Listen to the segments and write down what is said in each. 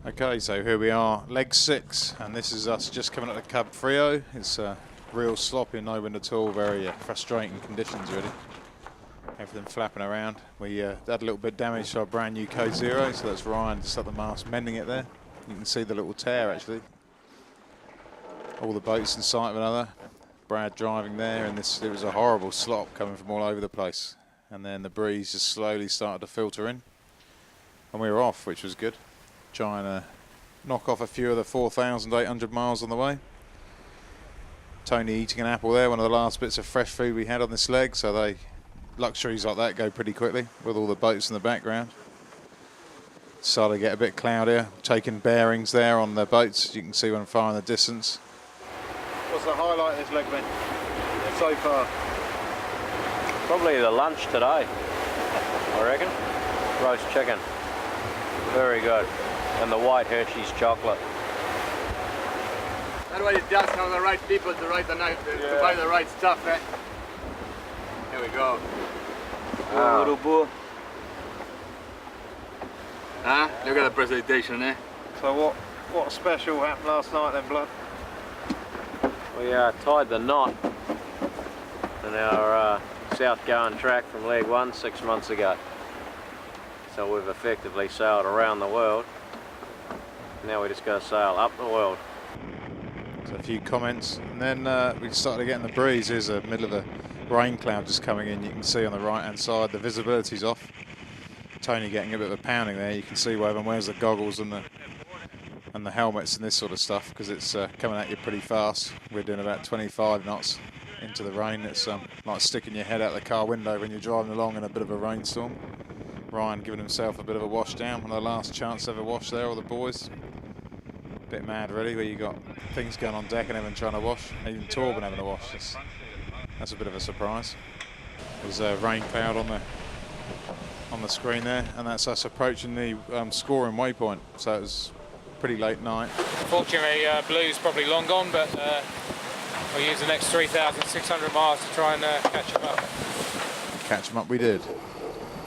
Okay, so here we are, leg 6, and this is us just coming up the Cub Frio. It's real sloppy, no wind at all, very frustrating conditions really. Everything flapping around. We had a little bit of damage to our brand new Code Zero, so that's Ryan just at the mast mending it there. You can see the little tear actually. All the boats in sight of another. Brad driving there, and it was a horrible slop coming from all over the place. And then the breeze just slowly started to filter in. And we were off, which was good. Trying to knock off a few of the 4,800 miles on the way. Tony eating an apple there, one of the last bits of fresh food we had on this leg, so luxuries like that go pretty quickly with all the boats in the background. Started to get a bit cloudier, taking bearings there on the boats, you can see one far in the distance. What's the highlight of this leg been so far? Probably the lunch today, I reckon. Roast chicken, very good. And the white Hershey's chocolate. That's what it does, have the right people to write the knife, to buy the right stuff, eh? Here we go. Wow. Little boy. Huh? Look at the presentation, eh? So what special happened last night then, Blood? We tied the knot in our south-going track from leg 1 6 months ago. So we've effectively sailed around the world. Now we just got to sail up the world. So a few comments, and then we started getting the breeze. Here's the middle of a rain cloud just coming in. You can see on the right hand side the visibility's off. Tony getting a bit of a pounding there. You can see where everyone wears the goggles and the helmets and this sort of stuff, because it's coming at you pretty fast. We're doing about 25 knots into the rain. It's like sticking your head out the car window when you're driving along in a bit of a rainstorm. Ryan giving himself a bit of a wash down, one of the last chance ever wash there, all the boys. Bit mad really, where you got things going on deck and everyone trying to wash, even Torben having a wash. That's a bit of a surprise. There's a rain cloud on the screen there, and that's us approaching the scoring waypoint. So it was pretty late night. Fortunately, Blue's probably long gone, but we'll use the next 3,600 miles to try and catch them up. Catch them up we did.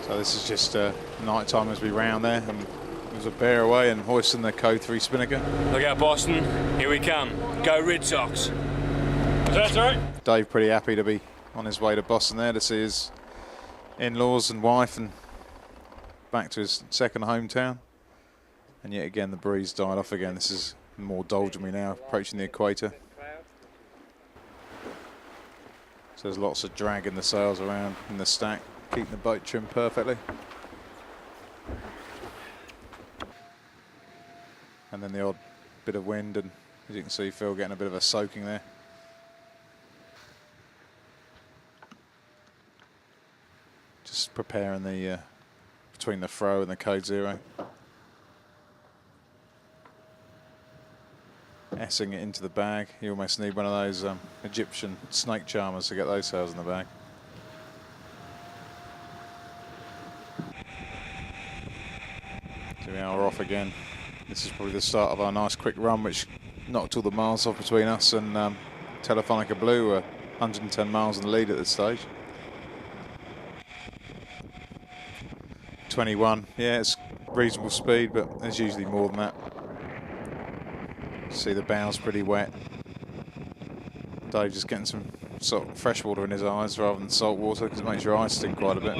So this is just night time as we round there, and there's a bear away and hoisting the Code 3 spinnaker. Look out, Boston, here we come. Go Red Sox. That's right. Dave pretty happy to be on his way to Boston there to see his in-laws and wife and back to his second hometown. And yet again the breeze died off again. This is more doldrummy now, approaching the equator. So there's lots of drag in the sails around in the stack, keeping the boat trimmed perfectly. And then the odd bit of wind, and as you can see, Phil getting a bit of a soaking there. Just preparing the between the Fro and the Code Zero. Essing it into the bag. You almost need one of those Egyptian snake charmers to get those sails in the bag. So we are off again. This is probably the start of our nice quick run, which knocked all the miles off between us and Telefonica Blue. Were 110 miles in the lead at this stage. 21, yeah, it's reasonable speed, but there's usually more than that. See the bow's pretty wet. Dave just getting some sort of fresh water in his eyes rather than salt water, because it makes your eyes sting quite a bit.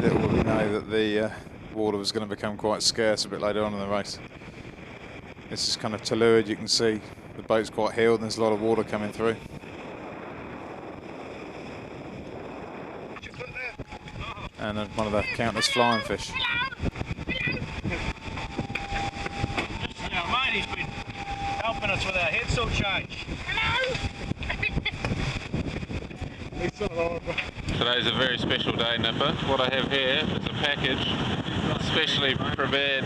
Little will we know that the water was going to become quite scarce a bit later on in the race. This is kind of Telluride. You can see the boat's quite heeled and there's a lot of water coming through. And one of the countless flying fish. He's been helping us with our headsail change. Today's a very special day, Nipper. What I have here is a package specially prepared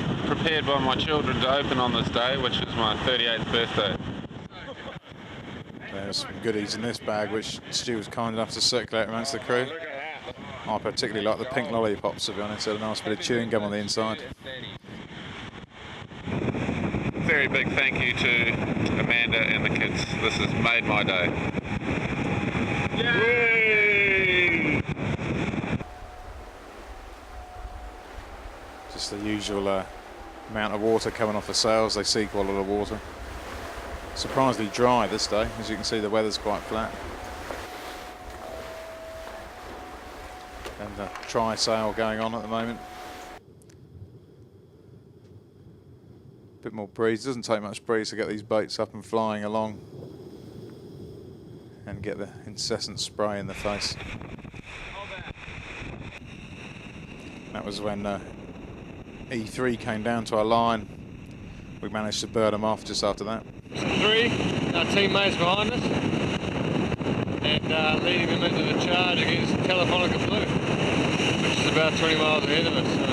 by my children to open on this day, which is my 38th birthday. There's some goodies in this bag, which Stu was kind enough to circulate amongst the crew. I particularly like the pink lollipops, to be honest. They're a nice bit of chewing gum on the inside. Very big thank you to Amanda and the kids. This has made my day. Yay! Just the usual amount of water coming off the sails. They see quite a lot of water. Surprisingly dry this day. As you can see, the weather's quite flat. And the try-sail going on at the moment. Bit more breeze. Doesn't take much breeze to get these boats up and flying along and get the incessant spray in the face. That was when E3 came down to our line. We managed to bird them off just after that. 3, our teammates behind us, and leading them into the charge against Telefonica Blue, which is about 20 miles ahead of us. So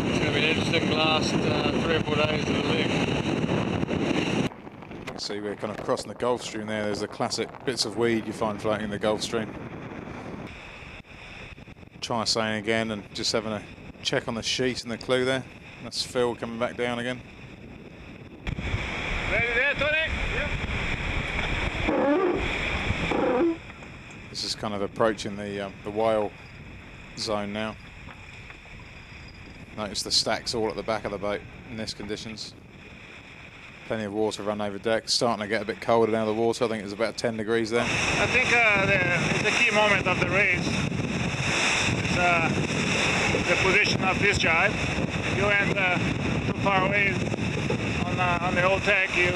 it's going to be an interesting last 3 or 4 days of the league. You can see we're kind of crossing the Gulf Stream there. There's the classic bits of weed you find floating in the Gulf Stream. Try sailing again and just having a check on the sheet and the clue there. That's Phil coming back down again. Ready there, Tony? Yep. This is kind of approaching the whale zone now. Notice the stacks all at the back of the boat in these conditions. Plenty of water run over deck. Starting to get a bit colder down the water. I think it's about 10 degrees there. I think the key moment of the race is the position of this jibe. If you went too far away on the old tack, you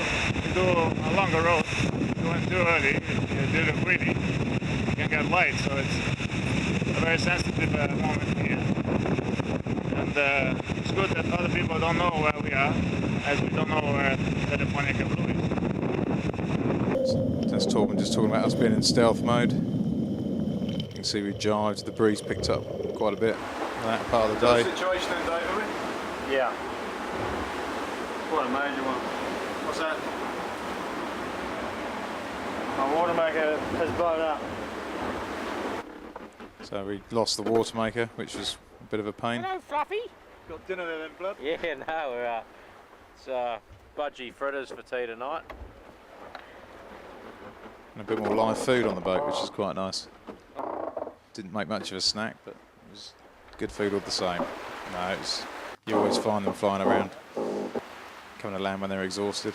do a longer road. If you went too early, you did it greedy, you can get light, so it's a very sensitive moment here. And it's good that other people don't know where we are, as we don't know where the Telefonica Blue is. That's Torben just talking about us being in stealth mode. You can see we jibed, the breeze picked up quite a bit in that part of the day. Situation in Dave, are we? Yeah. Quite a major one. What's that? Our water maker has blown up. So we lost the water maker, which was a bit of a pain. Hello, Fluffy. Got dinner there then, blood? Yeah, no, we're, it's budgie fritters for tea tonight. And a bit more live food on the boat, which is quite nice. Didn't make much of a snack, but it was good food all the same. No, you always find them flying around, coming to land when they're exhausted.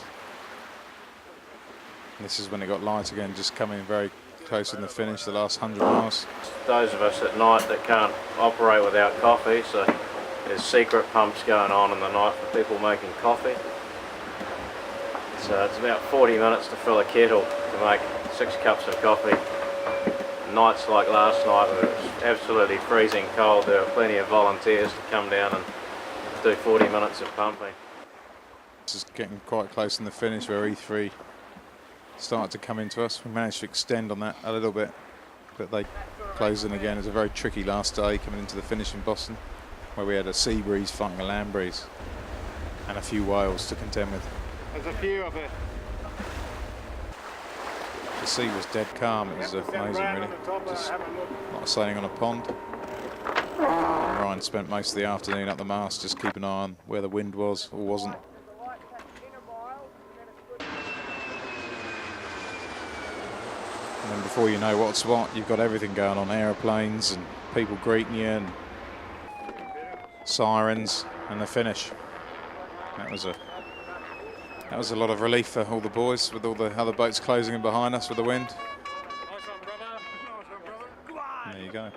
And this is when it got light again, just coming very close in the finish, the last 100 miles. Those of us at night that can't operate without coffee, so there's secret pumps going on in the night for people making coffee. So it's about 40 minutes to fill a kettle to make 6 cups of coffee. Nights like last night where it was absolutely freezing cold, there were plenty of volunteers to come down and do 40 minutes of pumping. This is getting quite close in the finish where E3 started to come into us. We managed to extend on that a little bit, but they closed in again. It was a very tricky last day coming into the finish in Boston, where we had a sea breeze fighting a land breeze and a few whales to contend with. There's a few of it. The sea was dead calm. It was amazing, really. Just not sailing on a pond. And Ryan spent most of the afternoon up the mast, just keeping an eye on where the wind was or wasn't. And then before you know what's what, you've got everything going on, aeroplanes and people greeting you and sirens, and the finish. That was a lot of relief for all the boys, with all the other boats closing in behind us with the wind. Nice one, brother. There you go.